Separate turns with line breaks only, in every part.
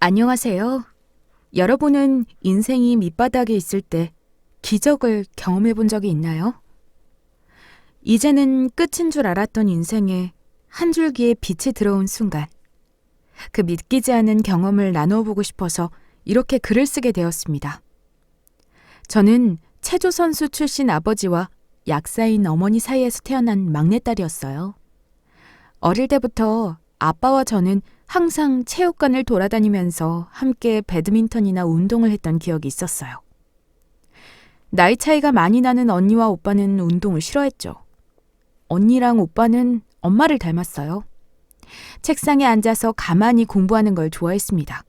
안녕하세요. 여러분은 인생이 밑바닥에 있을 때 기적을 경험해 본 적이 있나요? 이제는 끝인 줄 알았던 인생에 한 줄기의 빛이 들어온 순간, 그 믿기지 않은 경험을 나누어 보고 싶어서 이렇게 글을 쓰게 되었습니다. 저는 체조 선수 출신 아버지와 약사인 어머니 사이에서 태어난 막내딸이었어요. 어릴 때부터 아빠와 저는 항상 체육관을 돌아다니면서 함께 배드민턴이나 운동을 했던 기억이 있었어요. 나이 차이가 많이 나는 언니와 오빠는 운동을 싫어했죠. 언니랑 오빠는 엄마를 닮았어요. 책상에 앉아서 가만히 공부하는 걸 좋아했습니다.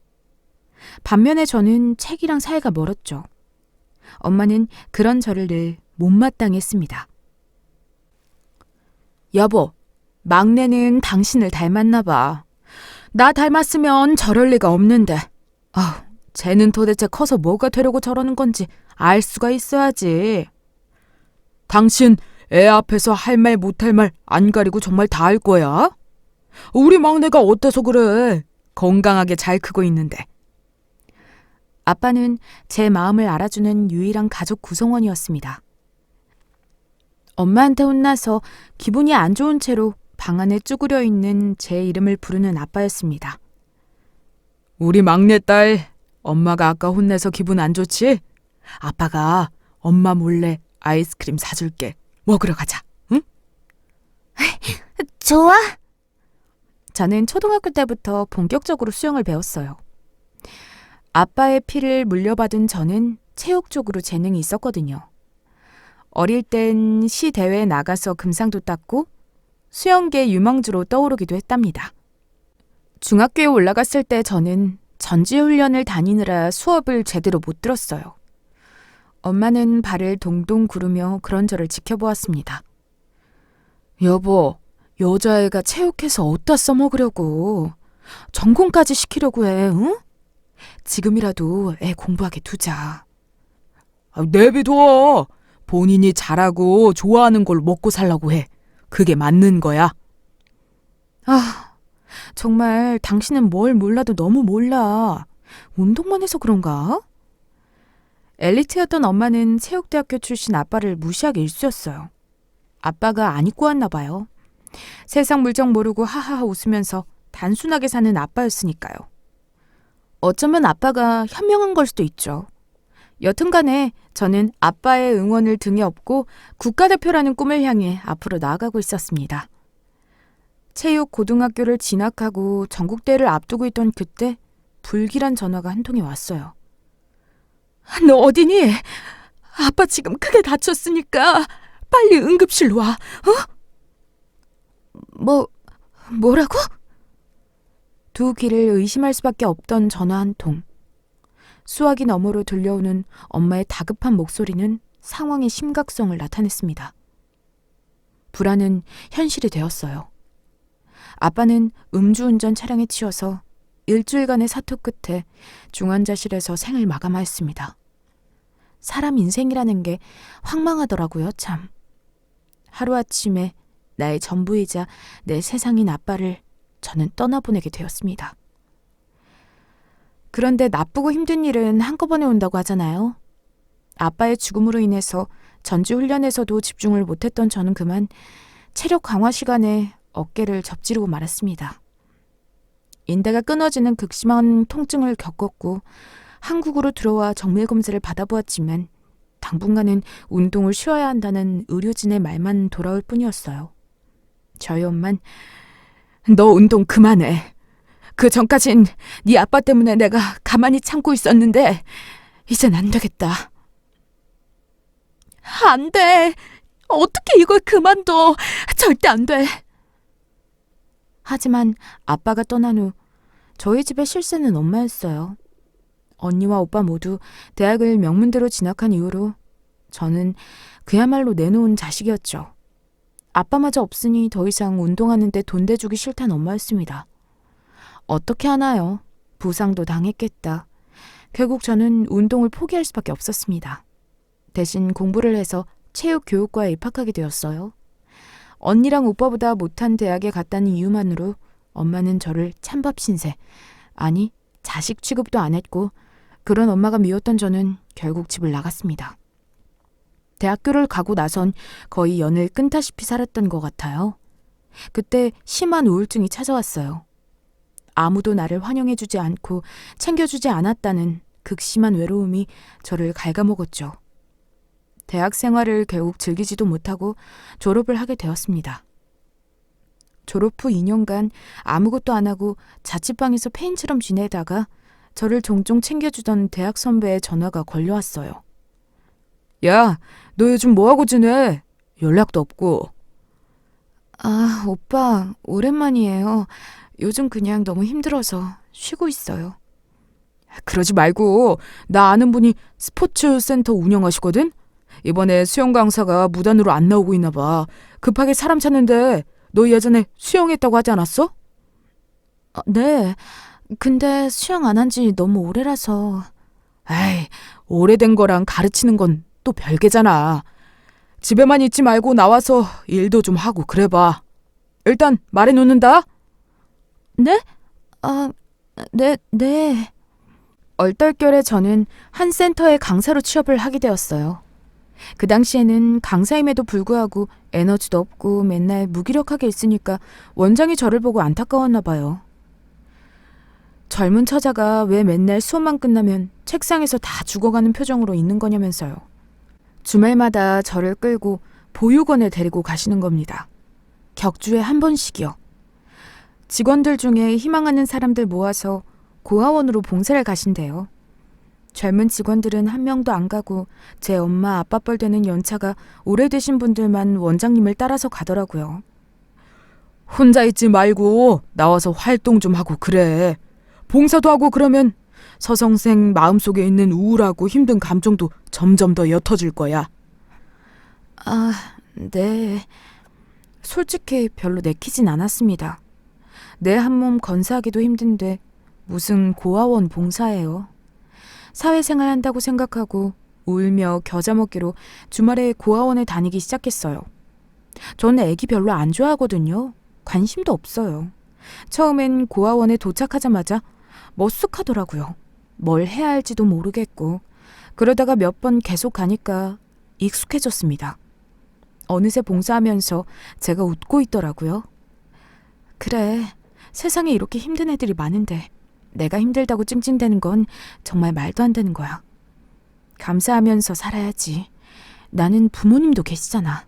반면에 저는 책이랑 사이가 멀었죠. 엄마는 그런 저를 늘 못마땅했습니다. 여보, 막내는 당신을 닮았나 봐. 나 닮았으면 저럴 리가 없는데. 쟤는 도대체 커서 뭐가 되려고 저러는 건지 알 수가 있어야지. 당신 애 앞에서 할 말 못할 말 안 가리고 정말 다 할 거야? 우리 막내가 어때서 그래? 건강하게 잘 크고 있는데. 아빠는 제 마음을 알아주는 유일한 가족 구성원이었습니다. 엄마한테 혼나서 기분이 안 좋은 채로 방 안에 쭈그려 있는 제 이름을 부르는 아빠였습니다. 우리 막내딸, 엄마가 아까 혼내서 기분 안 좋지? 아빠가 엄마 몰래 아이스크림 사줄게. 먹으러 가자, 응?
좋아?
저는 초등학교 때부터 본격적으로 수영을 배웠어요. 아빠의 피를 물려받은 저는 체육 쪽으로 재능이 있었거든요. 어릴 땐 시 대회에 나가서 금상도 땄고 수영계 유망주로 떠오르기도 했답니다. 중학교에 올라갔을 때 저는 전지훈련을 다니느라 수업을 제대로 못 들었어요. 엄마는 발을 동동 구르며 그런 저를 지켜보았습니다. 여보, 여자애가 체육해서 어디다 써먹으려고. 전공까지 시키려고 해, 응? 지금이라도 애 공부하게 두자. 내비둬. 본인이 잘하고 좋아하는 걸 먹고 살라고 해. 그게 맞는 거야. 정말 당신은 뭘 몰라도 너무 몰라. 운동만 해서 그런가? 엘리트였던 엄마는 체육대학교 출신 아빠를 무시하기 일쑤였어요. 아빠가 안 입고 왔나 봐요. 세상 물정 모르고 하하하 웃으면서 단순하게 사는 아빠였으니까요. 어쩌면 아빠가 현명한 걸 수도 있죠. 여튼간에 저는 아빠의 응원을 등에 업고 국가대표라는 꿈을 향해 앞으로 나아가고 있었습니다. 체육 고등학교를 진학하고 전국대회를 앞두고 있던 그때 불길한 전화가 한 통이 왔어요. 너 어디니? 아빠 지금 크게 다쳤으니까 빨리 응급실로 와. 뭐라고? 두 귀를 의심할 수밖에 없던 전화 한 통. 수화기 너머로 들려오는 엄마의 다급한 목소리는 상황의 심각성을 나타냈습니다. 불안은 현실이 되었어요. 아빠는 음주운전 차량에 치여서 일주일간의 사투 끝에 중환자실에서 생을 마감하였습니다. 사람 인생이라는 게 황망하더라고요, 참. 하루아침에 나의 전부이자 내 세상인 아빠를 저는 떠나보내게 되었습니다. 그런데 나쁘고 힘든 일은 한꺼번에 온다고 하잖아요. 아빠의 죽음으로 인해서 전지훈련에서도 집중을 못했던 저는 그만 체력 강화 시간에 어깨를 접지르고 말았습니다. 인대가 끊어지는 극심한 통증을 겪었고 한국으로 들어와 정밀검사를 받아보았지만 당분간은 운동을 쉬어야 한다는 의료진의 말만 돌아올 뿐이었어요. 저희 엄만 너 운동 그만해. 그 전까진 네 아빠 때문에 내가 가만히 참고 있었는데 이젠 안 되겠다. 안 돼. 어떻게 이걸 그만둬. 절대 안 돼. 하지만 아빠가 떠난 후 저희 집의 실세는 엄마였어요. 언니와 오빠 모두 대학을 명문대로 진학한 이후로 저는 그야말로 내놓은 자식이었죠. 아빠마저 없으니 더 이상 운동하는데 돈 대주기 싫단 엄마였습니다. 어떻게 하나요? 부상도 당했겠다. 결국 저는 운동을 포기할 수밖에 없었습니다. 대신 공부를 해서 체육교육과에 입학하게 되었어요. 언니랑 오빠보다 못한 대학에 갔다는 이유만으로 엄마는 저를 찬밥 신세, 아니 자식 취급도 안 했고 그런 엄마가 미웠던 저는 결국 집을 나갔습니다. 대학교를 가고 나선 거의 연을 끊다시피 살았던 것 같아요. 그때 심한 우울증이 찾아왔어요. 아무도 나를 환영해주지 않고 챙겨주지 않았다는 극심한 외로움이 저를 갉아먹었죠. 대학 생활을 결국 즐기지도 못하고 졸업을 하게 되었습니다. 졸업 후 2년간 아무것도 안 하고 자취방에서 폐인처럼 지내다가 저를 종종 챙겨주던 대학 선배의 전화가 걸려왔어요. 야, 너 요즘 뭐하고 지내? 연락도 없고. 아, 오빠, 오랜만이에요. 요즘 그냥 너무 힘들어서 쉬고 있어요. 그러지 말고 나 아는 분이 스포츠 센터 운영하시거든? 이번에 수영 강사가 무단으로 안 나오고 있나 봐. 급하게 사람 찾는데 너 예전에 수영했다고 하지 않았어? 네. 근데 수영 안 한 지 너무 오래라서. 에이, 오래된 거랑 가르치는 건 또 별개잖아. 집에만 있지 말고 나와서 일도 좀 하고 그래봐. 일단 말해 놓는다. 네? 네. 얼떨결에 저는 한 센터의 강사로 취업을 하게 되었어요. 그 당시에는 강사임에도 불구하고 에너지도 없고 맨날 무기력하게 있으니까 원장이 저를 보고 안타까웠나 봐요. 젊은 처자가 왜 맨날 수업만 끝나면 책상에서 다 죽어가는 표정으로 있는 거냐면서요. 주말마다 저를 끌고 보육원에 데리고 가시는 겁니다. 격주에 한 번씩이요. 직원들 중에 희망하는 사람들 모아서 고아원으로 봉사를 가신대요. 젊은 직원들은 한 명도 안 가고 제 엄마 아빠 뻘 되는 연차가 오래되신 분들만 원장님을 따라서 가더라고요. 혼자 있지 말고 나와서 활동 좀 하고 그래. 봉사도 하고 그러면 서성생 마음속에 있는 우울하고 힘든 감정도 점점 더 옅어질 거야. 아, 네. 솔직히 별로 내키진 않았습니다. 내 한 몸 건사하기도 힘든데 무슨 고아원 봉사예요. 사회생활 한다고 생각하고 울며 겨자 먹기로 주말에 고아원에 다니기 시작했어요. 저는 애기 별로 안 좋아하거든요. 관심도 없어요. 처음엔 고아원에 도착하자마자 머쓱하더라고요. 뭘 해야 할지도 모르겠고 그러다가 몇 번 계속 가니까 익숙해졌습니다. 어느새 봉사하면서 제가 웃고 있더라고요. 그래, 세상에 이렇게 힘든 애들이 많은데 내가 힘들다고 찡찡대는 건 정말 말도 안 되는 거야. 감사하면서 살아야지. 나는 부모님도 계시잖아.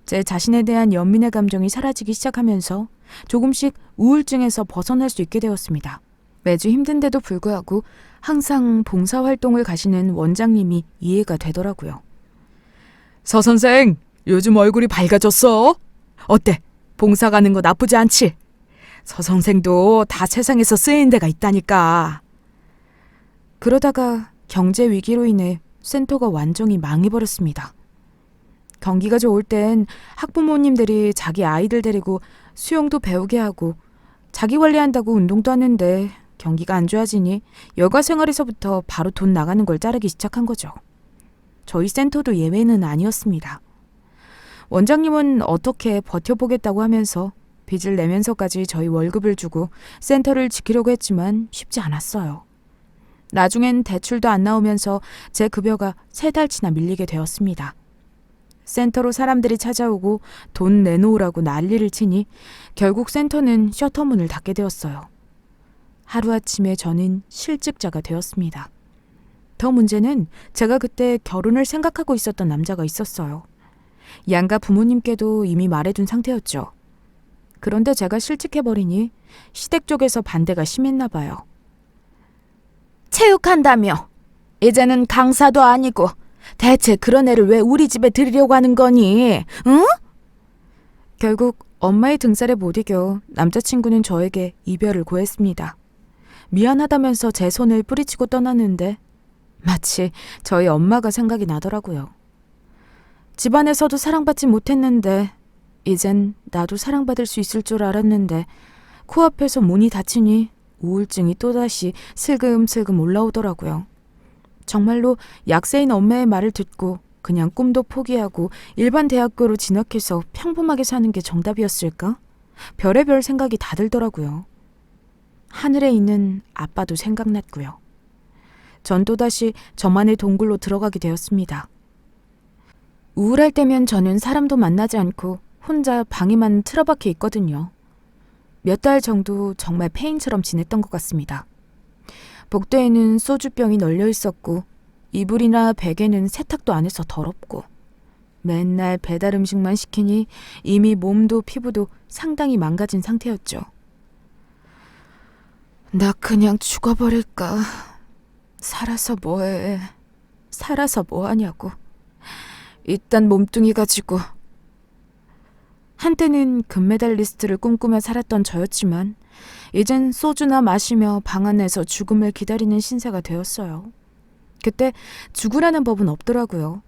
제 자신에 대한 연민의 감정이 사라지기 시작하면서 조금씩 우울증에서 벗어날 수 있게 되었습니다. 매주 힘든데도 불구하고 항상 봉사활동을 가시는 원장님이 이해가 되더라고요. 서 선생, 요즘 얼굴이 밝아졌어. 어때? 봉사 가는 거 나쁘지 않지? 서 선생도 다 세상에서 쓰이는 데가 있다니까. 그러다가 경제 위기로 인해 센터가 완전히 망해버렸습니다. 경기가 좋을 땐 학부모님들이 자기 아이들 데리고 수영도 배우게 하고 자기 관리한다고 운동도 하는데 경기가 안 좋아지니 여가 생활에서부터 바로 돈 나가는 걸 자르기 시작한 거죠. 저희 센터도 예외는 아니었습니다. 원장님은 어떻게 버텨보겠다고 하면서 빚을 내면서까지 저희 월급을 주고 센터를 지키려고 했지만 쉽지 않았어요. 나중엔 대출도 안 나오면서 제 급여가 3달치나 밀리게 되었습니다. 센터로 사람들이 찾아오고 돈 내놓으라고 난리를 치니 결국 센터는 셔터문을 닫게 되었어요. 하루아침에 저는 실직자가 되었습니다. 더 문제는 제가 그때 결혼을 생각하고 있었던 남자가 있었어요. 양가 부모님께도 이미 말해둔 상태였죠. 그런데 제가 실직해버리니 시댁 쪽에서 반대가 심했나 봐요. 체육한다며 이제는 강사도 아니고 대체 그런 애를 왜 우리 집에 들이려고 하는 거니? 응? 결국 엄마의 등살에 못 이겨 남자친구는 저에게 이별을 고했습니다. 미안하다면서 제 손을 뿌리치고 떠났는데 마치 저희 엄마가 생각이 나더라고요. 집안에서도 사랑받지 못했는데 이젠 나도 사랑받을 수 있을 줄 알았는데 코앞에서 문이 닫히니 우울증이 또다시 슬금슬금 올라오더라고요. 정말로 약세인 엄마의 말을 듣고 그냥 꿈도 포기하고 일반 대학교로 진학해서 평범하게 사는 게 정답이었을까? 별의별 생각이 다 들더라고요. 하늘에 있는 아빠도 생각났고요. 전 또다시 저만의 동굴로 들어가게 되었습니다. 우울할 때면 저는 사람도 만나지 않고 혼자 방에만 틀어박혀 있거든요. 몇 달 정도 정말 폐인처럼 지냈던 것 같습니다. 복도에는 소주병이 널려 있었고 이불이나 베개는 세탁도 안 해서 더럽고 맨날 배달 음식만 시키니 이미 몸도 피부도 상당히 망가진 상태였죠. 나 그냥 죽어버릴까? 살아서 뭐해? 살아서 뭐하냐고. 일단 몸뚱이 가지고. 한때는 금메달리스트를 꿈꾸며 살았던 저였지만 이젠 소주나 마시며 방 안에서 죽음을 기다리는 신세가 되었어요. 그때 죽으라는 법은 없더라고요.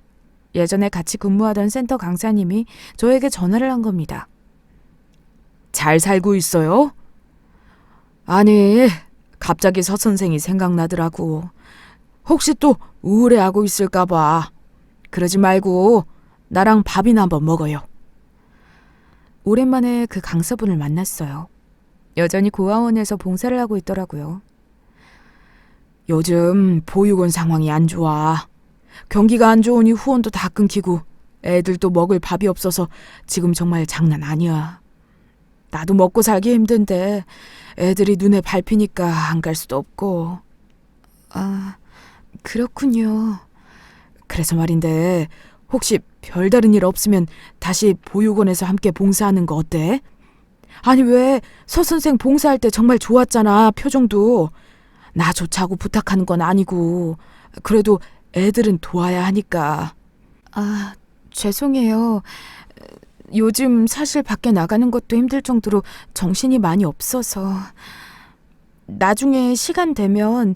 예전에 같이 근무하던 센터 강사님이 저에게 전화를 한 겁니다. 잘 살고 있어요? 아니, 갑자기 서 선생이 생각나더라고. 혹시 또 우울해하고 있을까 봐. 그러지 말고 나랑 밥이나 한번 먹어요. 오랜만에 그 강사분을 만났어요. 여전히 고아원에서 봉사를 하고 있더라고요. 요즘 보육원 상황이 안 좋아. 경기가 안 좋으니 후원도 다 끊기고 애들도 먹을 밥이 없어서 지금 정말 장난 아니야. 나도 먹고 살기 힘든데 애들이 눈에 밟히니까 안 갈 수도 없고. 아, 그렇군요. 그래서 말인데 혹시 별다른 일 없으면 다시 보육원에서 함께 봉사하는 거 어때? 아니 왜 서 선생 봉사할 때 정말 좋았잖아. 표정도. 나 좋자고 부탁하는 건 아니고 그래도 애들은 도와야 하니까. 아, 죄송해요. 요즘 사실 밖에 나가는 것도 힘들 정도로 정신이 많이 없어서. 나중에 시간 되면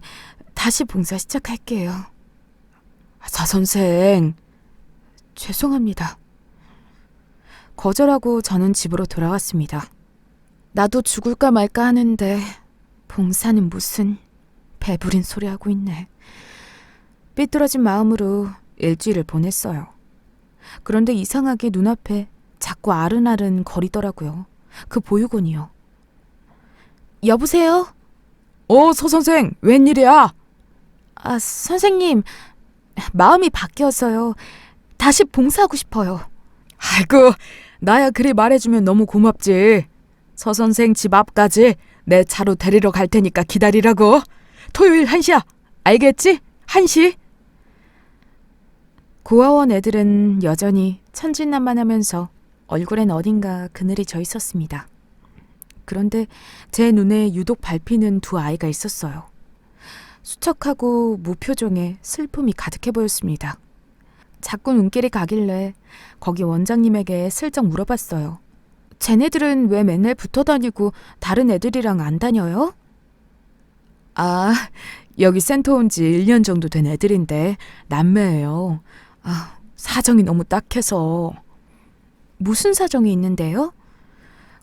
다시 봉사 시작할게요. 서 선생. 죄송합니다. 거절하고 저는 집으로 돌아왔습니다. 나도 죽을까 말까 하는데 봉사는 무슨 배부린 소리 하고 있네. 삐뚤어진 마음으로 일주일을 보냈어요. 그런데 이상하게 눈앞에 자꾸 아른아른 거리더라고요. 그 보육원이요. 여보세요? 서 선생, 웬일이야? 아, 선생님, 마음이 바뀌어서요. 다시 봉사하고 싶어요. 아이고, 나야 그리 말해주면 너무 고맙지. 서 선생 집 앞까지 내 차로 데리러 갈 테니까 기다리라고. 토요일 1시야. 알겠지? 1시. 고아원 애들은 여전히 천진난만하면서 얼굴엔 어딘가 그늘이 져 있었습니다. 그런데 제 눈에 유독 밟히는 두 아이가 있었어요. 수척하고 무표정에 슬픔이 가득해 보였습니다. 자꾸 눈길이 가길래 거기 원장님에게 슬쩍 물어봤어요. 쟤네들은 왜 맨날 붙어 다니고 다른 애들이랑 안 다녀요? 아, 여기 센터 온 지 1년 정도 된 애들인데 남매예요. 아, 사정이 너무 딱해서. 무슨 사정이 있는데요?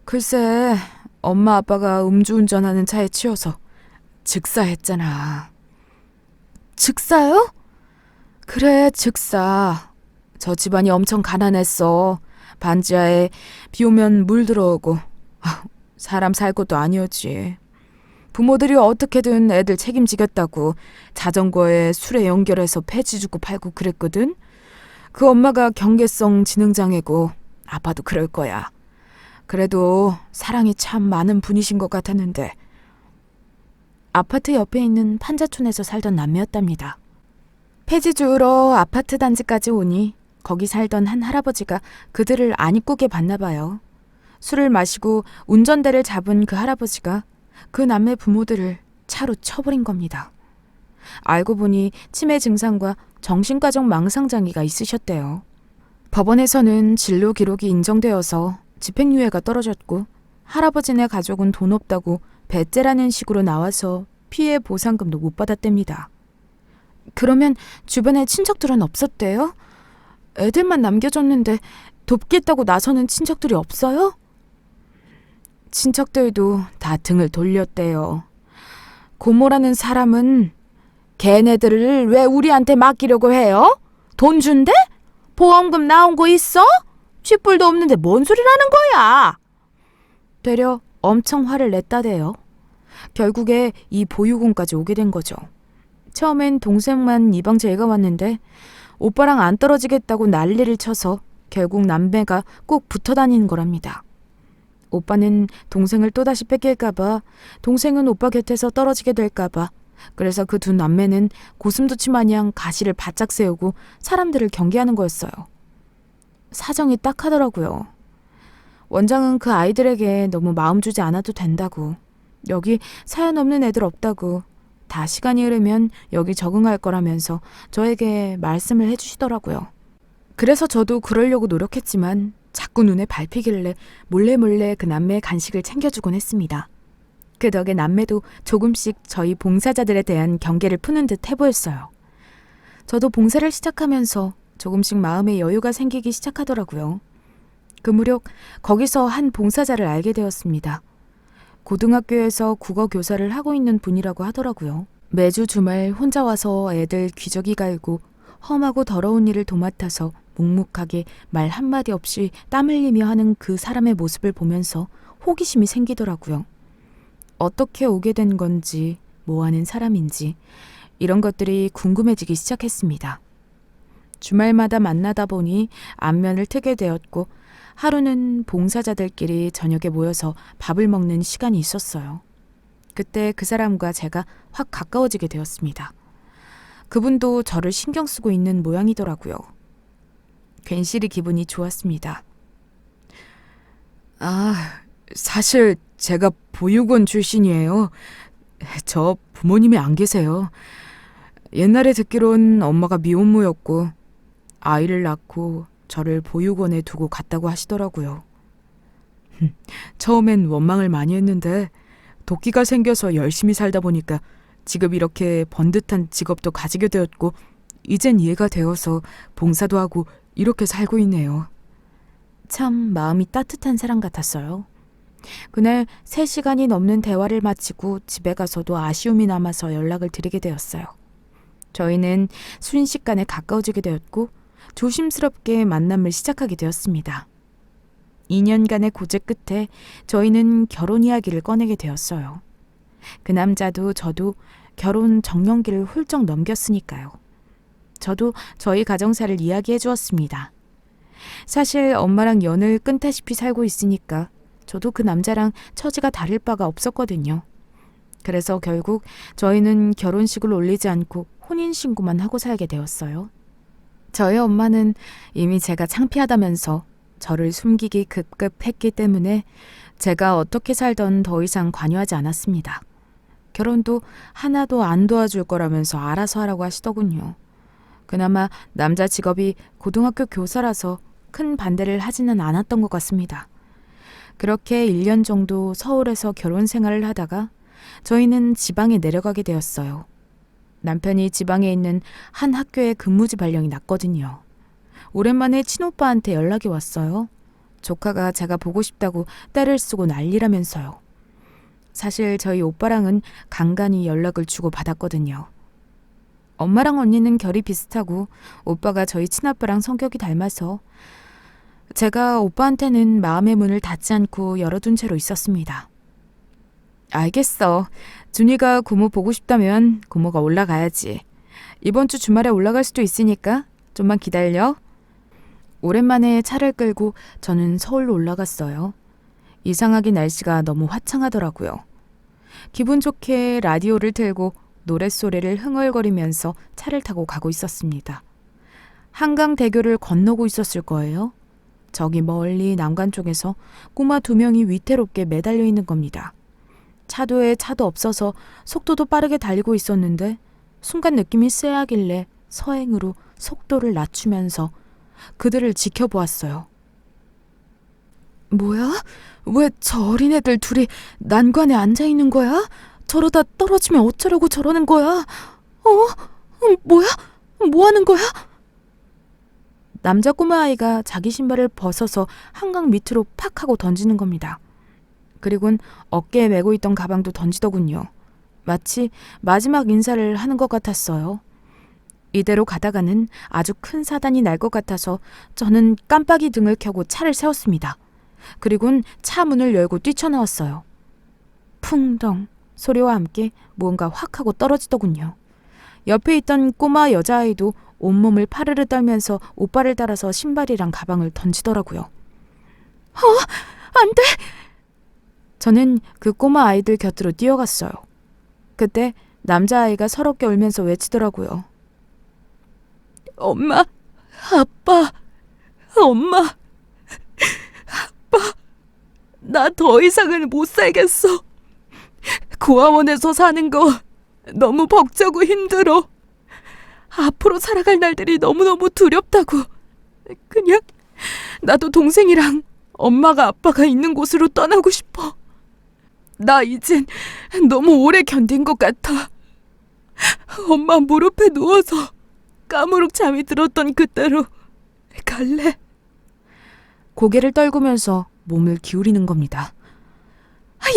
글쎄, 엄마 아빠가 음주운전하는 차에 치여서 즉사했잖아. 즉사요? 그래, 즉사. 저 집안이 엄청 가난했어. 반지하에 비 오면 물 들어오고. 사람 살 것도 아니었지. 부모들이 어떻게든 애들 책임지겠다고 자전거에 술에 연결해서 폐지 주고 팔고 그랬거든. 그 엄마가 경계성 지능장애고 아빠도 그럴 거야. 그래도 사랑이 참 많은 분이신 것 같았는데. 아파트 옆에 있는 판자촌에서 살던 남매였답니다. 폐지 주우러 아파트 단지까지 오니 거기 살던 한 할아버지가 그들을 안 이쁘게 봤나 봐요. 술을 마시고 운전대를 잡은 그 할아버지가 그 남매 부모들을 차로 쳐버린 겁니다. 알고 보니 치매 증상과 정신과적 망상장애가 있으셨대요. 법원에서는 진료 기록이 인정되어서 집행유예가 떨어졌고 할아버지네 가족은 돈 없다고 배째라는 식으로 나와서 피해 보상금도 못 받았답니다. 그러면 주변에 친척들은 없었대요? 애들만 남겨줬는데 돕겠다고 나서는 친척들이 없어요? 친척들도 다 등을 돌렸대요. 고모라는 사람은 걔네들을 왜 우리한테 맡기려고 해요? 돈 준대? 보험금 나온 거 있어? 쥐뿔도 없는데 뭔 소리라는 거야? 되려 엄청 화를 냈다대요. 결국에 이 보육원까지 오게 된 거죠. 처음엔 동생만 이 방 제가 왔는데 오빠랑 안 떨어지겠다고 난리를 쳐서 결국 남매가 꼭 붙어 다니는 거랍니다. 오빠는 동생을 또다시 뺏길까봐, 동생은 오빠 곁에서 떨어지게 될까봐, 그래서 그 두 남매는 고슴도치 마냥 가시를 바짝 세우고 사람들을 경계하는 거였어요. 사정이 딱하더라고요. 원장은 그 아이들에게 너무 마음 주지 않아도 된다고, 여기 사연 없는 애들 없다고, 다 시간이 흐르면 여기 적응할 거라면서 저에게 말씀을 해주시더라고요. 그래서 저도 그러려고 노력했지만 자꾸 눈에 밟히길래 몰래 그 남매의 간식을 챙겨주곤 했습니다. 그 덕에 남매도 조금씩 저희 봉사자들에 대한 경계를 푸는 듯 해보였어요. 저도 봉사를 시작하면서 조금씩 마음의 여유가 생기기 시작하더라고요. 그 무렵 거기서 한 봉사자를 알게 되었습니다. 고등학교에서 국어 교사를 하고 있는 분이라고 하더라고요. 매주 주말 혼자 와서 애들 기저귀 갈고 험하고 더러운 일을 도맡아서 묵묵하게 말 한마디 없이 땀 흘리며 하는 그 사람의 모습을 보면서 호기심이 생기더라고요. 어떻게 오게 된 건지, 뭐 하는 사람인지 이런 것들이 궁금해지기 시작했습니다. 주말마다 만나다 보니 안면을 트게 되었고 하루는 봉사자들끼리 저녁에 모여서 밥을 먹는 시간이 있었어요. 그때 그 사람과 제가 확 가까워지게 되었습니다. 그분도 저를 신경 쓰고 있는 모양이더라고요. 괜시리 기분이 좋았습니다. 사실 제가 보육원 출신이에요. 저 부모님이 안 계세요. 옛날에 듣기론 엄마가 미혼모였고 아이를 낳고 저를 보육원에 두고 갔다고 하시더라고요. 처음엔 원망을 많이 했는데 도끼가 생겨서 열심히 살다 보니까 지금 이렇게 번듯한 직업도 가지게 되었고 이젠 이해가 되어서 봉사도 하고 이렇게 살고 있네요. 참 마음이 따뜻한 사람 같았어요. 그날 3시간이 넘는 대화를 마치고 집에 가서도 아쉬움이 남아서 연락을 드리게 되었어요. 저희는 순식간에 가까워지게 되었고 조심스럽게 만남을 시작하게 되었습니다. 2년간의 고제 끝에 저희는 결혼 이야기를 꺼내게 되었어요. 그 남자도 저도 결혼 정년기를 훌쩍 넘겼으니까요. 저도 저희 가정사를 이야기해 주었습니다. 사실 엄마랑 연을 끊다시피 살고 있으니까 저도 그 남자랑 처지가 다를 바가 없었거든요. 그래서 결국 저희는 결혼식을 올리지 않고 혼인신고만 하고 살게 되었어요. 저희 엄마는 이미 제가 창피하다면서 저를 숨기기 급급했기 때문에 제가 어떻게 살던 더 이상 관여하지 않았습니다. 결혼도 하나도 안 도와줄 거라면서 알아서 하라고 하시더군요. 그나마 남자 직업이 고등학교 교사라서 큰 반대를 하지는 않았던 것 같습니다. 그렇게 1년 정도 서울에서 결혼 생활을 하다가 저희는 지방에 내려가게 되었어요. 남편이 지방에 있는 한 학교에 근무지 발령이 났거든요. 오랜만에 친오빠한테 연락이 왔어요. 조카가 제가 보고 싶다고 떼를 쓰고 난리라면서요. 사실 저희 오빠랑은 간간히 연락을 주고 받았거든요. 엄마랑 언니는 결이 비슷하고 오빠가 저희 친아빠랑 성격이 닮아서 제가 오빠한테는 마음의 문을 닫지 않고 열어둔 채로 있었습니다. 알겠어. 준이가 고모 보고 싶다면 고모가 올라가야지. 이번 주 주말에 올라갈 수도 있으니까 좀만 기다려. 오랜만에 차를 끌고 저는 서울로 올라갔어요. 이상하게 날씨가 너무 화창하더라고요. 기분 좋게 라디오를 틀고 노랫소리를 흥얼거리면서 차를 타고 가고 있었습니다. 한강대교를 건너고 있었을 거예요. 저기 멀리 난간 쪽에서 꼬마 2명이 위태롭게 매달려 있는 겁니다. 차도에 차도 없어서 속도도 빠르게 달리고 있었는데 순간 느낌이 쎄하길래 서행으로 속도를 낮추면서 그들을 지켜보았어요. 뭐야? 왜 저 어린애들 둘이 난관에 앉아있는 거야? 저러다 떨어지면 어쩌려고 저러는 거야? 뭐야? 뭐 하는 거야? 남자 꼬마아이가 자기 신발을 벗어서 한강 밑으로 팍 하고 던지는 겁니다. 그리곤 어깨에 메고 있던 가방도 던지더군요. 마치 마지막 인사를 하는 것 같았어요. 이대로 가다가는 아주 큰 사단이 날 것 같아서 저는 깜빡이 등을 켜고 차를 세웠습니다. 그리곤 차 문을 열고 뛰쳐나왔어요. 풍덩, 소리와 함께 무언가 확 하고 떨어지더군요. 옆에 있던 꼬마 여자아이도 온몸을 파르르 떨면서 오빠를 따라서 신발이랑 가방을 던지더라고요. 안 돼! 저는 그 꼬마 아이들 곁으로 뛰어갔어요. 그때 남자아이가 서럽게 울면서 외치더라고요. 엄마, 아빠, 엄마, 아빠, 나 더 이상은 못 살겠어. 고아원에서 사는 거 너무 벅차고 힘들어. 앞으로 살아갈 날들이 너무너무 두렵다고. 그냥 나도 동생이랑 엄마가 아빠가 있는 곳으로 떠나고 싶어. 나 이젠 너무 오래 견딘 것 같아. 엄마 무릎에 누워서 까무룩 잠이 들었던 그때로 갈래. 고개를 떨구면서 몸을 기울이는 겁니다.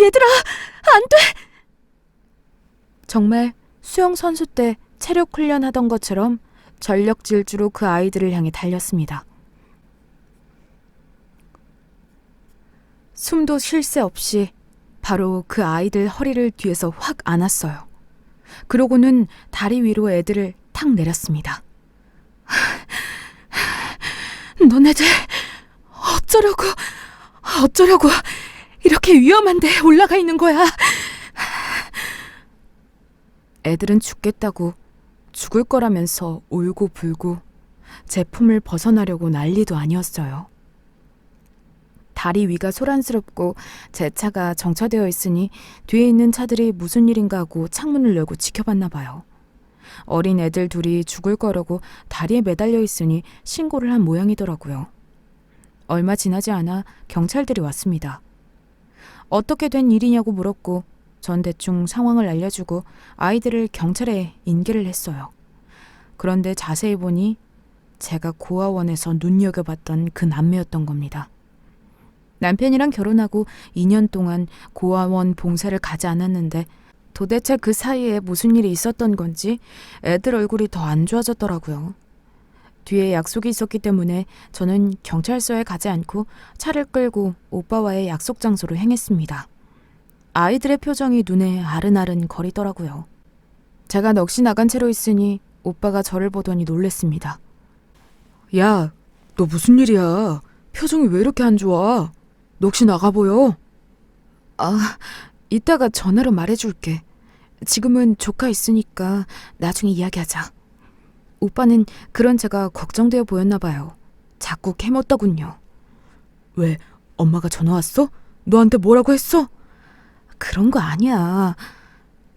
얘들아, 안 돼! 정말 수영 선수 때 체력 훈련하던 것처럼 전력 질주로 그 아이들을 향해 달렸습니다. 숨도 쉴 새 없이 바로 그 아이들 허리를 뒤에서 확 안았어요. 그러고는 다리 위로 애들을 탁 내렸습니다. 너네들 어쩌려고 이렇게 위험한 데 올라가 있는 거야. 애들은 죽겠다고 죽을 거라면서 울고 불고 제 품을 벗어나려고 난리도 아니었어요. 다리 위가 소란스럽고 제 차가 정차되어 있으니 뒤에 있는 차들이 무슨 일인가 하고 창문을 열고 지켜봤나 봐요. 어린 애들 둘이 죽을 거라고 다리에 매달려 있으니 신고를 한 모양이더라고요. 얼마 지나지 않아 경찰들이 왔습니다. 어떻게 된 일이냐고 물었고 전 대충 상황을 알려주고 아이들을 경찰에 인계를 했어요. 그런데 자세히 보니 제가 고아원에서 눈여겨봤던 그 남매였던 겁니다. 남편이랑 결혼하고 2년 동안 고아원 봉사를 가지 않았는데 도대체 그 사이에 무슨 일이 있었던 건지 애들 얼굴이 더 안 좋아졌더라고요. 뒤에 약속이 있었기 때문에 저는 경찰서에 가지 않고 차를 끌고 오빠와의 약속 장소로 행했습니다. 아이들의 표정이 눈에 아른아른 거리더라고요. 제가 넋이 나간 채로 있으니 오빠가 저를 보더니 놀랬습니다. 야, 너 무슨 일이야? 표정이 왜 이렇게 안 좋아? 넋이 나가 보여. 이따가 전화로 말해줄게. 지금은 조카 있으니까 나중에 이야기하자. 오빠는 그런 제가 걱정되어 보였나 봐요. 자꾸 캐묻더군요. 왜, 엄마가 전화 왔어? 너한테 뭐라고 했어? 그런 거 아니야.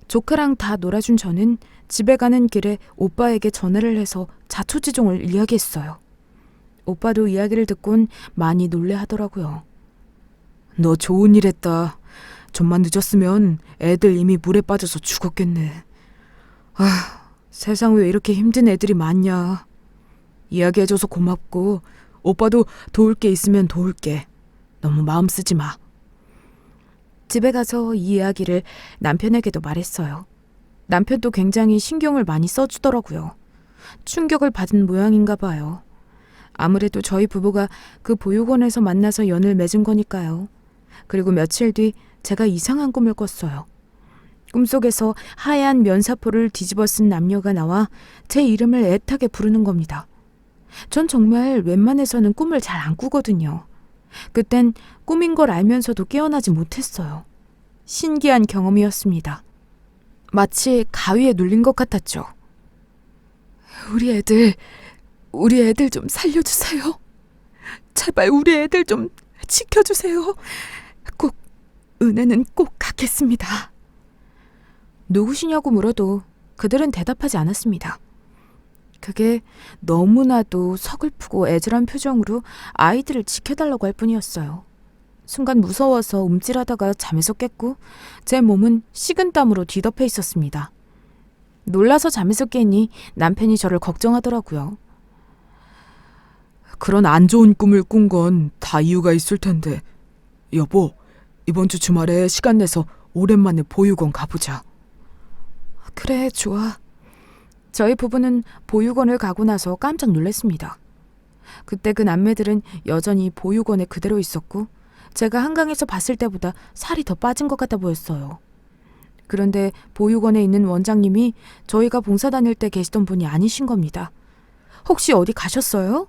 조카랑 다 놀아준 저는 집에 가는 길에 오빠에게 전화를 해서 자초지종을 이야기했어요. 오빠도 이야기를 듣곤 많이 놀래하더라고요. 너 좋은 일 했다. 좀만 늦었으면 애들 이미 물에 빠져서 죽었겠네. 세상 왜 이렇게 힘든 애들이 많냐. 이야기해줘서 고맙고 오빠도 도울 게 있으면 도울게. 너무 마음 쓰지 마. 집에 가서 이 이야기를 남편에게도 말했어요. 남편도 굉장히 신경을 많이 써주더라고요. 충격을 받은 모양인가 봐요. 아무래도 저희 부부가 그 보육원에서 만나서 연을 맺은 거니까요. 그리고 며칠 뒤 제가 이상한 꿈을 꿨어요. 꿈속에서 하얀 면사포를 뒤집어 쓴 남녀가 나와 제 이름을 애타게 부르는 겁니다. 전 정말 웬만해서는 꿈을 잘 안 꾸거든요. 그땐 꿈인 걸 알면서도 깨어나지 못했어요. 신기한 경험이었습니다. 마치 가위에 눌린 것 같았죠. 우리 애들 좀 살려주세요. 제발 우리 애들 좀 지켜주세요. 은혜는 꼭 갚겠습니다. 누구시냐고 물어도 그들은 대답하지 않았습니다. 그게 너무나도 서글프고 애절한 표정으로 아이들을 지켜달라고 할 뿐이었어요. 순간 무서워서 움찔하다가 잠에서 깼고 제 몸은 식은땀으로 뒤덮여 있었습니다. 놀라서 잠에서 깨니 남편이 저를 걱정하더라고요. 그런 안 좋은 꿈을 꾼 건 다 이유가 있을 텐데. 여보, 이번 주 주말에 시간 내서 오랜만에 보육원 가보자. 그래, 좋아. 저희 부부는 보육원을 가고 나서 깜짝 놀랐습니다. 그때 그 남매들은 여전히 보육원에 그대로 있었고 제가 한강에서 봤을 때보다 살이 더 빠진 것 같아 보였어요. 그런데 보육원에 있는 원장님이 저희가 봉사 다닐 때 계시던 분이 아니신 겁니다. 혹시 어디 가셨어요?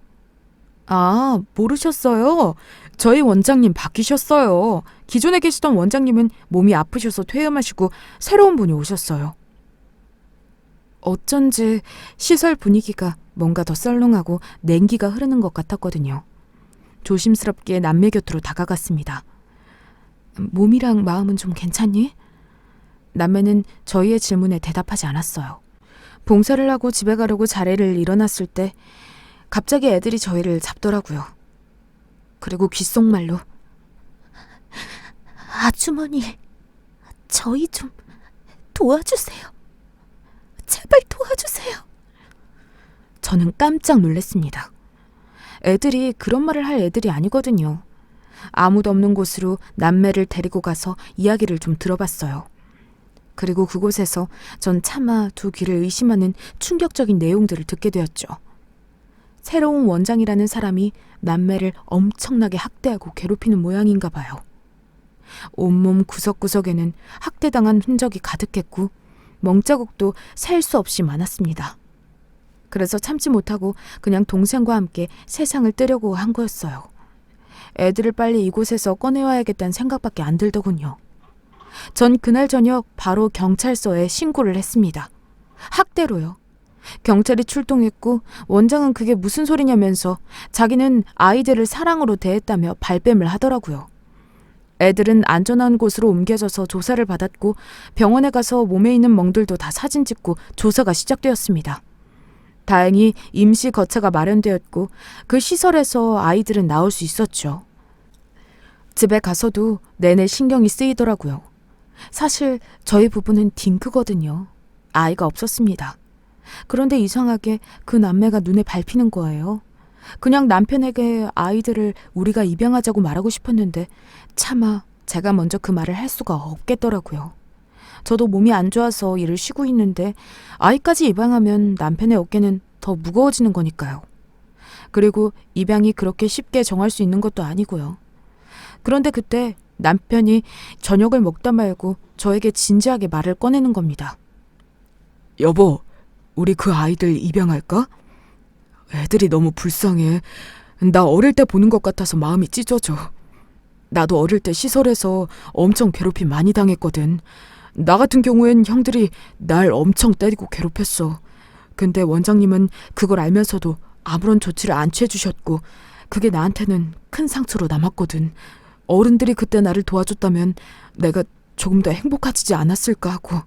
아, 모르셨어요? 저희 원장님 바뀌셨어요. 기존에 계시던 원장님은 몸이 아프셔서 퇴임하시고 새로운 분이 오셨어요. 어쩐지 시설 분위기가 뭔가 더 썰렁하고 냉기가 흐르는 것 같았거든요. 조심스럽게 남매 곁으로 다가갔습니다. 몸이랑 마음은 좀 괜찮니? 남매는 저희의 질문에 대답하지 않았어요. 봉사를 하고 집에 가려고 자리를 일어났을 때 갑자기 애들이 저희를 잡더라고요. 그리고 귓속말로 아주머니, 저희 좀 도와주세요. 제발 도와주세요. 저는 깜짝 놀랐습니다. 애들이 그런 말을 할 애들이 아니거든요. 아무도 없는 곳으로 남매를 데리고 가서 이야기를 좀 들어봤어요. 그리고 그곳에서 전 차마 두 귀를 의심하는 충격적인 내용들을 듣게 되었죠. 새로운 원장이라는 사람이 남매를 엄청나게 학대하고 괴롭히는 모양인가 봐요. 온몸 구석구석에는 학대당한 흔적이 가득했고 멍자국도 셀 수 없이 많았습니다. 그래서 참지 못하고 그냥 동생과 함께 세상을 뜨려고 한 거였어요. 애들을 빨리 이곳에서 꺼내와야겠다는 생각밖에 안 들더군요. 전 그날 저녁 바로 경찰서에 신고를 했습니다. 학대로요. 경찰이 출동했고 원장은 그게 무슨 소리냐면서 자기는 아이들을 사랑으로 대했다며 발뺌을 하더라고요. 애들은 안전한 곳으로 옮겨져서 조사를 받았고 병원에 가서 몸에 있는 멍들도 다 사진 찍고 조사가 시작되었습니다. 다행히 임시 거처가 마련되었고 그 시설에서 아이들은 나올 수 있었죠. 집에 가서도 내내 신경이 쓰이더라고요. 사실 저희 부부는 딩크거든요. 아이가 없었습니다. 그런데 이상하게 그 남매가 눈에 밟히는 거예요. 그냥 남편에게 아이들을 우리가 입양하자고 말하고 싶었는데 차마 제가 먼저 그 말을 할 수가 없겠더라고요. 저도 몸이 안 좋아서 일을 쉬고 있는데 아이까지 입양하면 남편의 어깨는 더 무거워지는 거니까요. 그리고 입양이 그렇게 쉽게 정할 수 있는 것도 아니고요. 그런데 그때 남편이 저녁을 먹다 말고 저에게 진지하게 말을 꺼내는 겁니다. 여보, 우리 그 아이들 입양할까? 애들이 너무 불쌍해. 나 어릴 때 보는 것 같아서 마음이 찢어져. 나도 어릴 때 시설에서 엄청 괴롭힘 많이 당했거든. 나 같은 경우엔 형들이 날 엄청 때리고 괴롭혔어. 근데 원장님은 그걸 알면서도 아무런 조치를 안 취해주셨고 그게 나한테는 큰 상처로 남았거든. 어른들이 그때 나를 도와줬다면 내가 조금 더 행복해지지 않았을까 하고.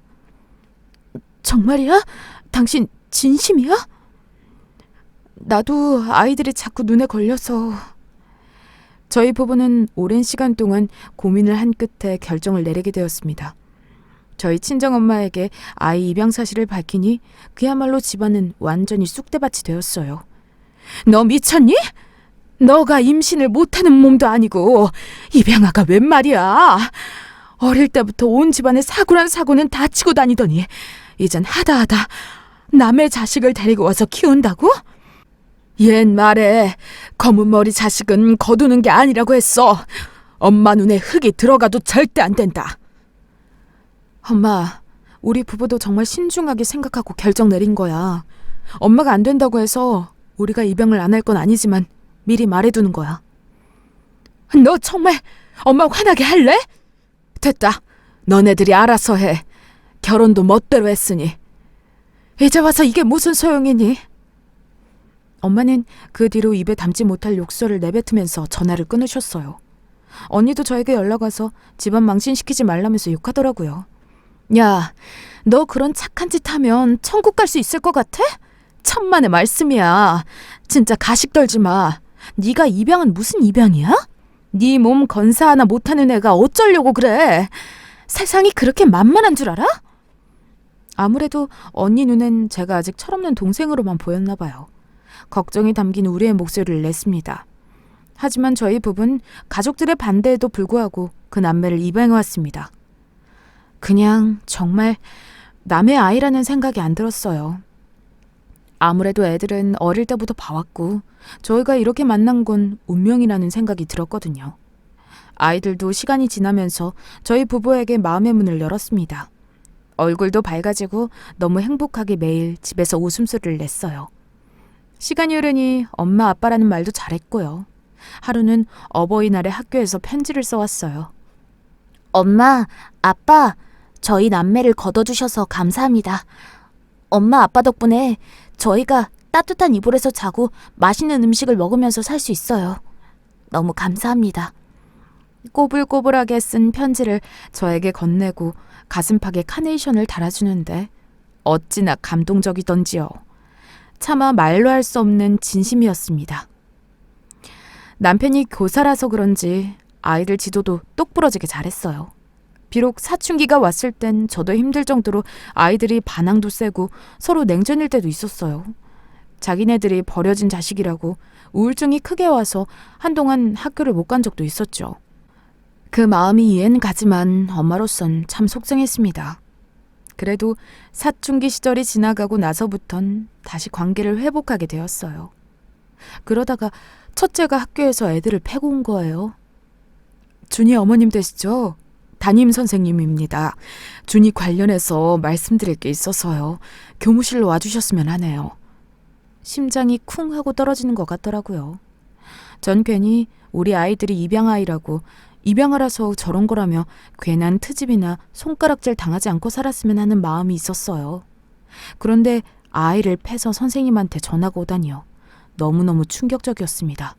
정말이야? 당신 진심이야? 나도 아이들이 자꾸 눈에 걸려서. 저희 부부는 오랜 시간 동안 고민을 한 끝에 결정을 내리게 되었습니다. 저희 친정엄마에게 아이 입양 사실을 밝히니 그야말로 집안은 완전히 쑥대밭이 되었어요. 너 미쳤니? 너가 임신을 못하는 몸도 아니고 입양아가 웬 말이야. 어릴 때부터 온 집안에 사고란 사고는 다 치고 다니더니 이젠 하다하다 남의 자식을 데리고 와서 키운다고? 옛말에 검은 머리 자식은 거두는 게 아니라고 했어. 엄마 눈에 흙이 들어가도 절대 안 된다. 엄마, 우리 부부도 정말 신중하게 생각하고 결정 내린 거야. 엄마가 안 된다고 해서 우리가 입양을 안 할 건 아니지만 미리 말해두는 거야. 너 정말 엄마 화나게 할래? 됐다. 너네들이 알아서 해. 결혼도 멋대로 했으니. 이제 와서 이게 무슨 소용이니? 엄마는 그 뒤로 입에 담지 못할 욕설을 내뱉으면서 전화를 끊으셨어요. 언니도 저에게 연락 와서 집안 망신시키지 말라면서 욕하더라고요. 야, 너 그런 착한 짓 하면 천국 갈 수 있을 것 같아? 천만의 말씀이야. 진짜 가식 떨지 마. 네가 입양은 무슨 입양이야? 네 몸 건사 하나 못하는 애가 어쩌려고 그래. 세상이 그렇게 만만한 줄 알아? 아무래도 언니 눈엔 제가 아직 철없는 동생으로만 보였나 봐요. 걱정이 담긴 우리의 목소리를 냈습니다. 하지만 저희 부부는 가족들의 반대에도 불구하고 그 남매를 입양해왔습니다. 그냥 정말 남의 아이라는 생각이 안 들었어요. 아무래도 애들은 어릴 때부터 봐왔고 저희가 이렇게 만난 건 운명이라는 생각이 들었거든요. 아이들도 시간이 지나면서 저희 부부에게 마음의 문을 열었습니다. 얼굴도 밝아지고 너무 행복하게 매일 집에서 웃음소리를 냈어요. 시간이 흐르니 엄마 아빠라는 말도 잘했고요. 하루는 어버이날에 학교에서 편지를 써왔어요.
엄마, 아빠, 저희 남매를 거둬주셔서 감사합니다. 엄마, 아빠 덕분에 저희가 따뜻한 이불에서 자고 맛있는 음식을 먹으면서 살 수 있어요. 너무 감사합니다.
꼬불꼬불하게 쓴 편지를 저에게 건네고 가슴팍에 카네이션을 달아주는데 어찌나 감동적이던지요. 차마 말로 할 수 없는 진심이었습니다. 남편이 교사라서 그런지 아이들 지도도 똑부러지게 잘했어요. 비록 사춘기가 왔을 땐 저도 힘들 정도로 아이들이 반항도 세고 서로 냉전일 때도 있었어요. 자기네들이 버려진 자식이라고 우울증이 크게 와서 한동안 학교를 못 간 적도 있었죠. 그 마음이 이해는 가지만 엄마로선 참 속상했습니다. 그래도 사춘기 시절이 지나가고 나서부턴 다시 관계를 회복하게 되었어요. 그러다가 첫째가 학교에서 애들을 패고 온 거예요. 준이 어머님 되시죠? 담임 선생님입니다. 준이 관련해서 말씀드릴 게 있어서요. 교무실로 와주셨으면 하네요. 심장이 쿵 하고 떨어지는 것 같더라고요. 전 괜히 우리 아이들이 입양아이라고 입양아라서 저런 거라며 괜한 트집이나 손가락질 당하지 않고 살았으면 하는 마음이 있었어요. 그런데 아이를 패서 선생님한테 전화가 오다니요. 너무너무 충격적이었습니다.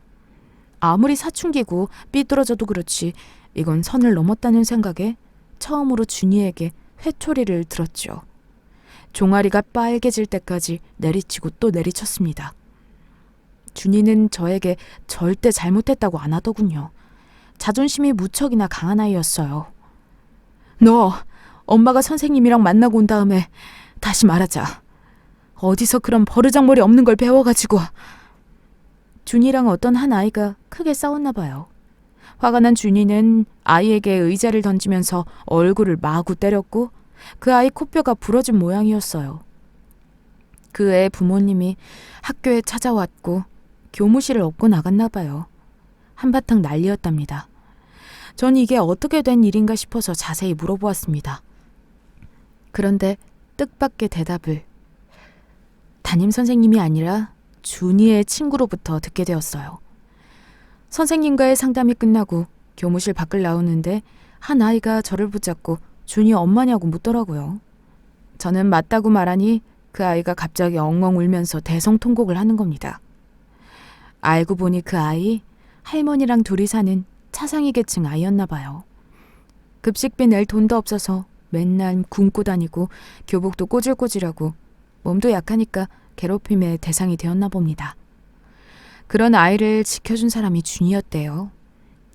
아무리 사춘기고 삐뚤어져도 그렇지 이건 선을 넘었다는 생각에 처음으로 준이에게 회초리를 들었죠. 종아리가 빨개질 때까지 내리치고 또 내리쳤습니다. 준이는 저에게 절대 잘못했다고 안 하더군요. 자존심이 무척이나 강한 아이였어요. 너 엄마가 선생님이랑 만나고 온 다음에 다시 말하자. 어디서 그런 버르장머리 없는 걸 배워가지고. 준이랑 어떤 한 아이가 크게 싸웠나 봐요. 화가 난 준이는 아이에게 의자를 던지면서 얼굴을 마구 때렸고 그 아이 코뼈가 부러진 모양이었어요. 그 애 부모님이 학교에 찾아왔고 교무실을 얻고 나갔나 봐요. 한바탕 난리였답니다. 전 이게 어떻게 된 일인가 싶어서 자세히 물어보았습니다. 그런데 뜻밖의 대답을 담임 선생님이 아니라 준이의 친구로부터 듣게 되었어요. 선생님과의 상담이 끝나고 교무실 밖을 나오는데 한 아이가 저를 붙잡고 준이 엄마냐고 묻더라고요. 저는 맞다고 말하니 그 아이가 갑자기 엉엉 울면서 대성통곡을 하는 겁니다. 알고 보니 그 아이 할머니랑 둘이 사는 차상위 계층 아이였나 봐요. 급식비 낼 돈도 없어서 맨날 굶고 다니고 교복도 꼬질꼬질하고 몸도 약하니까 괴롭힘의 대상이 되었나 봅니다. 그런 아이를 지켜준 사람이 준이었대요.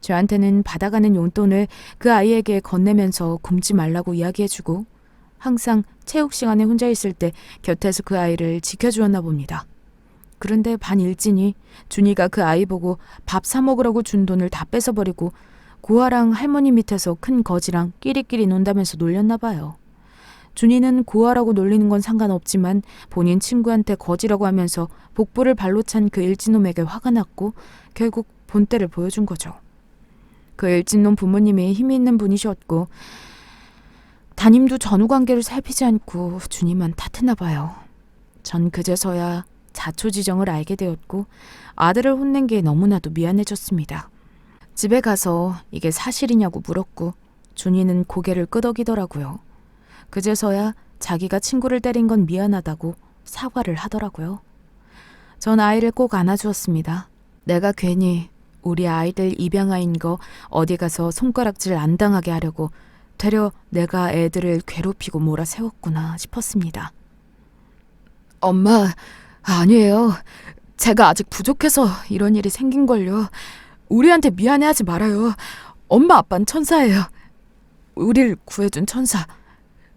저한테는 받아가는 용돈을 그 아이에게 건네면서 굶지 말라고 이야기해주고 항상 체육 시간에 혼자 있을 때 곁에서 그 아이를 지켜주었나 봅니다. 그런데 반일진이 준이가 그 아이 보고 밥 사 먹으라고 준 돈을 다 뺏어버리고 고아랑 할머니 밑에서 큰 거지랑 끼리끼리 논다면서 놀렸나 봐요. 준이는 고아라고 놀리는 건 상관없지만 본인 친구한테 거지라고 하면서 복부를 발로 찬 그 일진놈에게 화가 났고 결국 본때를 보여준 거죠. 그 일진놈 부모님이 힘이 있는 분이셨고 담임도 전후관계를 살피지 않고 준이만 탓했나 봐요. 전 그제서야 자초지정을 알게 되었고 아들을 혼낸 게 너무나도 미안해졌습니다. 집에 가서 이게 사실이냐고 물었고 준이는 고개를 끄덕이더라고요. 그제서야 자기가 친구를 때린 건 미안하다고 사과를 하더라고요. 전 아이를 꼭 안아주었습니다. 내가 괜히 우리 아이들 입양아인 거 어디 가서 손가락질 안 당하게 하려고 되려 내가 애들을 괴롭히고 몰아세웠구나 싶었습니다. 엄마, 아니에요. 제가 아직 부족해서 이런 일이 생긴걸요. 우리한테 미안해하지 말아요. 엄마 아빠는 천사예요. 우릴 구해준 천사.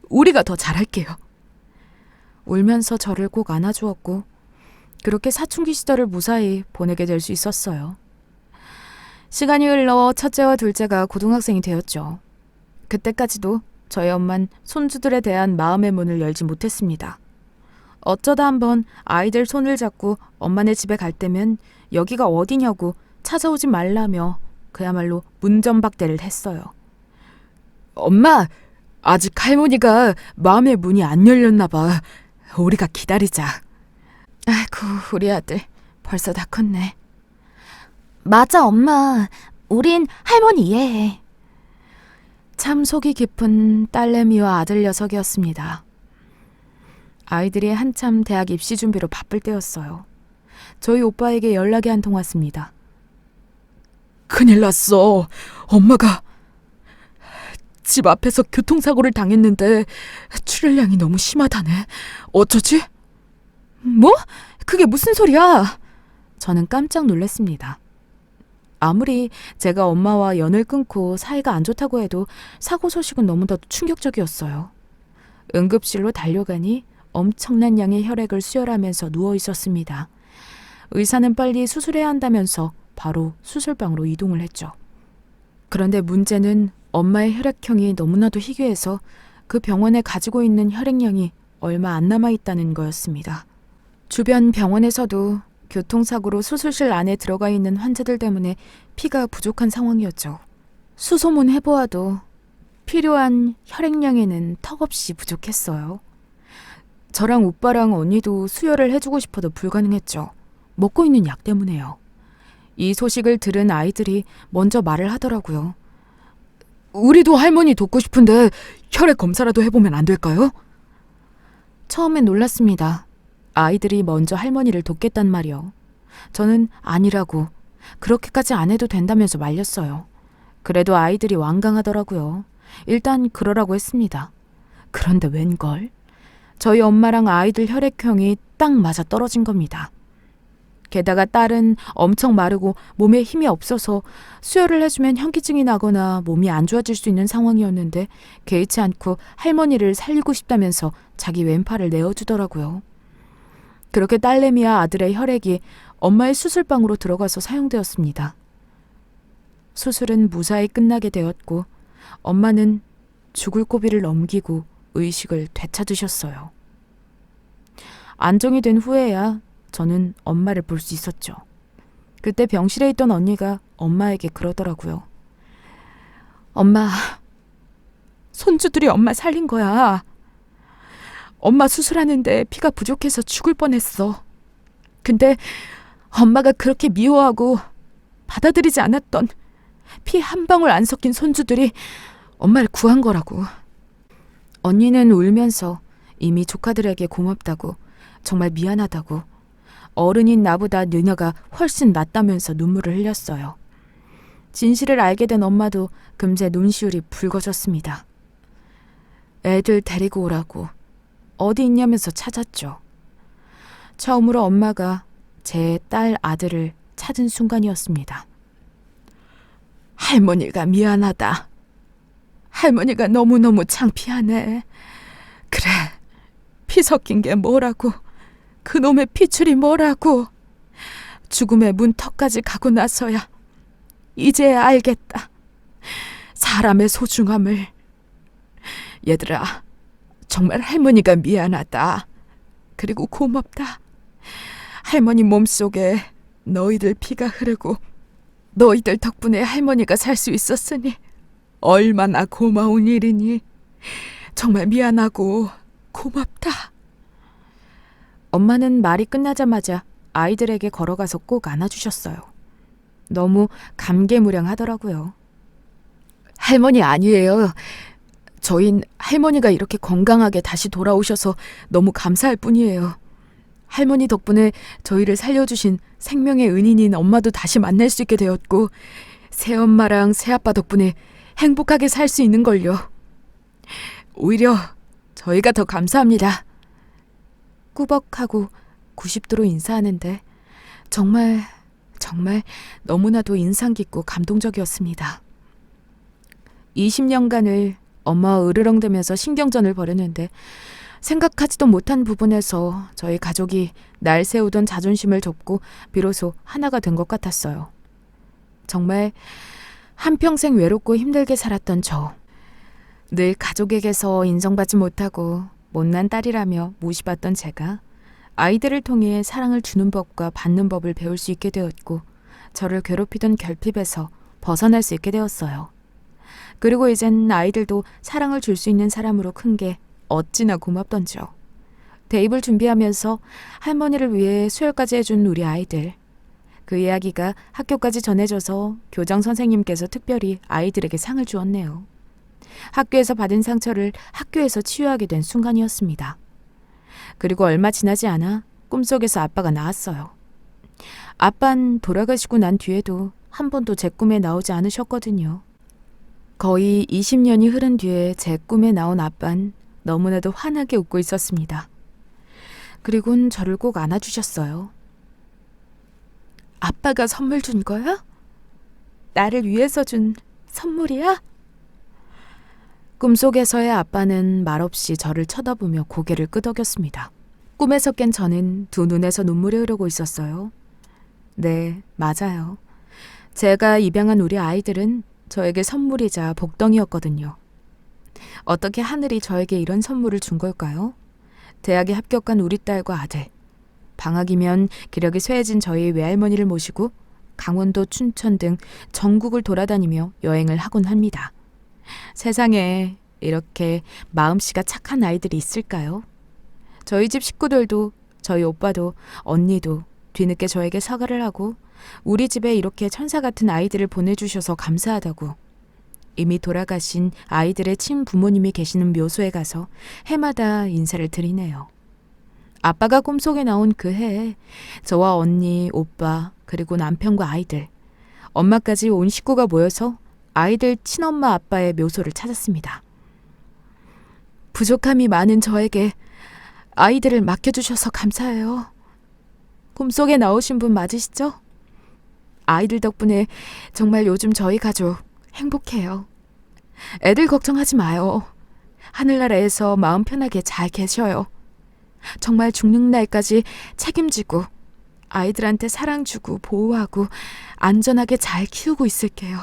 우리가 더 잘할게요. 울면서 저를 꼭 안아주었고 그렇게 사춘기 시절을 무사히 보내게 될 수 있었어요. 시간이 흘러 첫째와 둘째가 고등학생이 되었죠. 그때까지도 저희 엄만 손주들에 대한 마음의 문을 열지 못했습니다. 어쩌다 한번 아이들 손을 잡고 엄마네 집에 갈 때면 여기가 어디냐고 찾아오지 말라며 그야말로 문전박대를 했어요. 엄마, 아직 할머니가 마음의 문이 안 열렸나 봐. 우리가 기다리자. 아이고, 우리 아들 벌써 다 컸네.
맞아, 엄마. 우린 할머니 이해해.
참 속이 깊은 딸내미와 아들 녀석이었습니다. 아이들이 한참 대학 입시 준비로 바쁠 때였어요. 저희 오빠에게 연락이 한 통 왔습니다. 큰일 났어. 엄마가 집 앞에서 교통사고를 당했는데 출혈량이 너무 심하다네. 어쩌지? 뭐? 그게 무슨 소리야? 저는 깜짝 놀랐습니다. 아무리 제가 엄마와 연을 끊고 사이가 안 좋다고 해도 사고 소식은 너무나도 충격적이었어요. 응급실로 달려가니 엄청난 양의 혈액을 수혈하면서 누워 있었습니다. 의사는 빨리 수술해야 한다면서 바로 수술방으로 이동을 했죠. 그런데 문제는 엄마의 혈액형이 너무나도 희귀해서 그 병원에 가지고 있는 혈액량이 얼마 안 남아있다는 거였습니다. 주변 병원에서도 교통사고로 수술실 안에 들어가 있는 환자들 때문에 피가 부족한 상황이었죠. 수소문 해보아도 필요한 혈액량에는 턱없이 부족했어요. 저랑 오빠랑 언니도 수혈을 해주고 싶어도 불가능했죠. 먹고 있는 약 때문에요. 이 소식을 들은 아이들이 먼저 말을 하더라고요. 우리도 할머니 돕고 싶은데 혈액 검사라도 해보면 안 될까요? 처음엔 놀랐습니다. 아이들이 먼저 할머니를 돕겠단 말이요. 저는 아니라고, 그렇게까지 안 해도 된다면서 말렸어요. 그래도 아이들이 완강하더라고요. 일단 그러라고 했습니다. 그런데 웬걸? 저희 엄마랑 아이들 혈액형이 딱 맞아 떨어진 겁니다. 게다가 딸은 엄청 마르고 몸에 힘이 없어서 수혈을 해주면 현기증이 나거나 몸이 안 좋아질 수 있는 상황이었는데 개의치 않고 할머니를 살리고 싶다면서 자기 왼팔을 내어주더라고요. 그렇게 딸내미와 아들의 혈액이 엄마의 수술방으로 들어가서 사용되었습니다. 수술은 무사히 끝나게 되었고 엄마는 죽을 고비를 넘기고 의식을 되찾으셨어요. 안정이 된 후에야 저는 엄마를 볼 수 있었죠. 그때 병실에 있던 언니가 엄마에게 그러더라고요. 엄마, 손주들이 엄마 살린 거야. 엄마 수술하는데 피가 부족해서 죽을 뻔했어. 근데 엄마가 그렇게 미워하고 받아들이지 않았던 피 한 방울 안 섞인 손주들이 엄마를 구한 거라고. 언니는 울면서 이미 조카들에게 고맙다고, 정말 미안하다고, 어른인 나보다 느녀가 훨씬 낫다면서 눈물을 흘렸어요. 진실을 알게 된 엄마도 금세 눈시울이 붉어졌습니다. 애들 데리고 오라고 어디 있냐면서 찾았죠. 처음으로 엄마가 제 딸 아들을 찾은 순간이었습니다. 할머니가 미안하다. 할머니가 너무너무 창피하네. 그래, 피 섞인 게 뭐라고, 그놈의 피출이 뭐라고. 죽음의 문턱까지 가고 나서야 이제야 알겠다. 사람의 소중함을. 얘들아, 정말 할머니가 미안하다. 그리고 고맙다. 할머니 몸속에 너희들 피가 흐르고 너희들 덕분에 할머니가 살 수 있었으니 얼마나 고마운 일이니. 정말 미안하고 고맙다. 엄마는 말이 끝나자마자 아이들에게 걸어가서 꼭 안아주셨어요. 너무 감개무량하더라고요. 할머니 아니에요. 저흰 할머니가 이렇게 건강하게 다시 돌아오셔서 너무 감사할 뿐이에요. 할머니 덕분에 저희를 살려주신 생명의 은인인 엄마도 다시 만날 수 있게 되었고, 새엄마랑 새아빠 덕분에 행복하게 살 수 있는 걸요. 오히려 저희가 더 감사합니다. 꾸벅하고 90도로 인사하는데 정말 너무나도 인상 깊고 감동적이었습니다. 20년간을 엄마와 으르렁대면서 신경전을 벌였는데 생각하지도 못한 부분에서 저희 가족이 날 세우던 자존심을 접고 비로소 하나가 된 것 같았어요. 정말 한평생 외롭고 힘들게 살았던 저. 늘 가족에게서 인정받지 못하고 못난 딸이라며 무시받던 제가 아이들을 통해 사랑을 주는 법과 받는 법을 배울 수 있게 되었고 저를 괴롭히던 결핍에서 벗어날 수 있게 되었어요. 그리고 이젠 아이들도 사랑을 줄 수 있는 사람으로 큰 게 어찌나 고맙던지요. 대입을 준비하면서 할머니를 위해 수혈까지 해준 우리 아이들. 그 이야기가 학교까지 전해져서 교장 선생님께서 특별히 아이들에게 상을 주었네요. 학교에서 받은 상처를 학교에서 치유하게 된 순간이었습니다. 그리고 얼마 지나지 않아 꿈속에서 아빠가 나왔어요. 아빤 돌아가시고 난 뒤에도 한 번도 제 꿈에 나오지 않으셨거든요. 거의 20년이 흐른 뒤에 제 꿈에 나온 아빤 너무나도 환하게 웃고 있었습니다. 그리고는 저를 꼭 안아주셨어요. 아빠가 선물 준 거야? 나를 위해서 준 선물이야? 꿈속에서의 아빠는 말없이 저를 쳐다보며 고개를 끄덕였습니다. 꿈에서 깬 저는 두 눈에서 눈물이 흐르고 있었어요. 네, 맞아요. 제가 입양한 우리 아이들은 저에게 선물이자 복덩이였거든요. 어떻게 하늘이 저에게 이런 선물을 준 걸까요? 대학에 합격한 우리 딸과 아들. 방학이면 기력이 쇠해진 저희 외할머니를 모시고 강원도, 춘천 등 전국을 돌아다니며 여행을 하곤 합니다. 세상에 이렇게 마음씨가 착한 아이들이 있을까요? 저희 집 식구들도, 저희 오빠도, 언니도 뒤늦게 저에게 사과를 하고 우리 집에 이렇게 천사 같은 아이들을 보내주셔서 감사하다고 이미 돌아가신 아이들의 친부모님이 계시는 묘소에 가서 해마다 인사를 드리네요. 아빠가 꿈속에 나온 그 해에 저와 언니, 오빠, 그리고 남편과 아이들, 엄마까지 온 식구가 모여서 아이들 친엄마 아빠의 묘소를 찾았습니다. 부족함이 많은 저에게 아이들을 맡겨주셔서 감사해요. 꿈속에 나오신 분 맞으시죠? 아이들 덕분에 정말 요즘 저희 가족 행복해요. 애들 걱정하지 마요. 하늘나라에서 마음 편하게 잘 계셔요. 정말 죽는 날까지 책임지고 아이들한테 사랑 주고 보호하고 안전하게 잘 키우고 있을게요.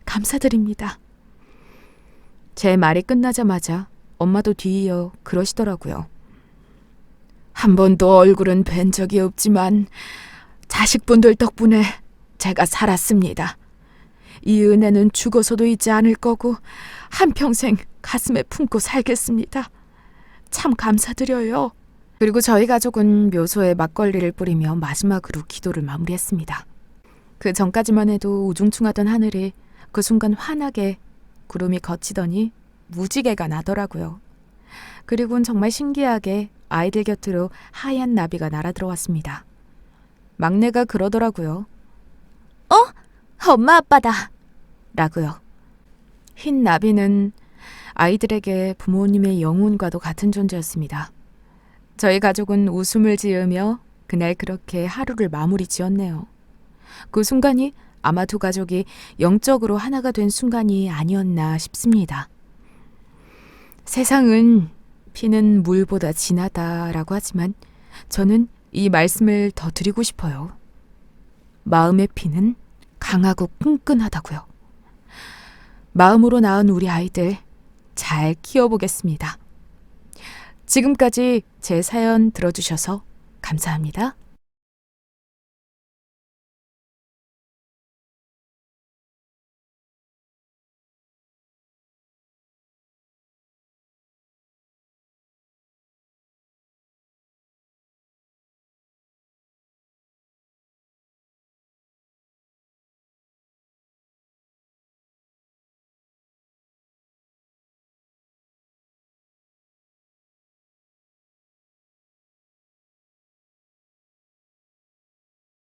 감사드립니다. 제 말이 끝나자마자 엄마도 뒤이어 그러시더라고요. 한 번도 얼굴은 뵌 적이 없지만 자식분들 덕분에 제가 살았습니다. 이 은혜는 죽어서도 잊지 않을 거고 한평생 가슴에 품고 살겠습니다. 참 감사드려요. 그리고 저희 가족은 묘소에 막걸리를 뿌리며 마지막으로 기도를 마무리했습니다. 그 전까지만 해도 우중충하던 하늘이 그 순간 환하게 구름이 걷히더니 무지개가 나더라고요. 그리고는 정말 신기하게 아이들 곁으로 하얀 나비가 날아들어왔습니다. 막내가 그러더라고요.
엄마 아빠다.
라고요. 흰 나비는 아이들에게 부모님의 영혼과도 같은 존재였습니다. 저희 가족은 웃음을 지으며 그날 그렇게 하루를 마무리 지었네요. 그 순간이 아마 두 가족이 영적으로 하나가 된 순간이 아니었나 싶습니다. 세상은 피는 물보다 진하다라고 하지만 저는 이 말씀을 더 드리고 싶어요. 마음의 피는 강하고 끈끈하다고요. 마음으로 낳은 우리 아이들 잘 키워보겠습니다. 지금까지 제 사연 들어주셔서 감사합니다.